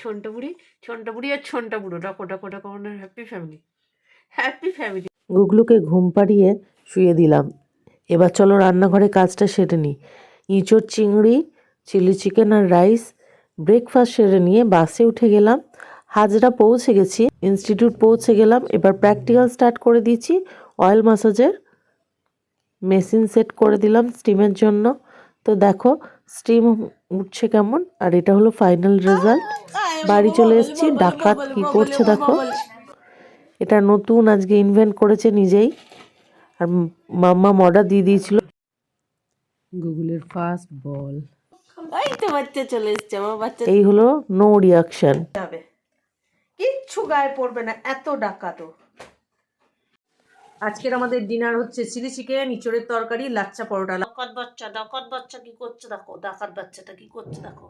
ছন্টা বুড়ি, ছন্টা বুড়ি আর ছন্টা বুড়ো, ডাকো ডাকো ডাকো, হ্যাপি ফ্যামিলি, হ্যাপি ফ্যামিলি। গুগলুকে ঘুম পাড়িয়ে শুয়ে দিলাম। এবার চলো রান্নাঘরে কাজটা সেরে নিই। ইঁচড় চিংড়ি, চিলি চিকেন আর রাইস ব্রেকফাস্ট সেরে নিয়ে বাসে উঠে গেলাম। হাজরা পৌঁছে গেছি, ইনস্টিটিউট পৌঁছে গেলাম। এবার প্র্যাকটিক্যাল স্টার্ট করে দিয়েছি। অয়েল ম্যাসাজের মেশিন সেট করে দিলাম স্টিমের জন্য। তো দেখো স্টিম উঠছে কেমন, আর এটা হলো ফাইনাল রেজাল্ট। বাড়ি চলে এসেছি। ডাকাত কি করছে দেখো, এটা নতুন আজকে ইনভেন্ট করেছে নিজেই, আর মাম্মা অর্ডার দিয়ে দিয়েছিল। গুগলের ফার্স্ট বল, এই তো বাচ্চা চলে এসছে আমার বাচ্চা। এই হলো নো রিয়াকশন, হবে কিচ্ছু গায়ে পড়বে না, এত ডাকাত। আজকের আমাদের ডিনার হচ্ছে চিলি চিকেন, ইঁচড়ের তরকারি, লাচ্চা পরোটা। ডাকাত বাচ্চা কি করছে দেখো, ডাকাত বাচ্চাটা কি করছে দেখো।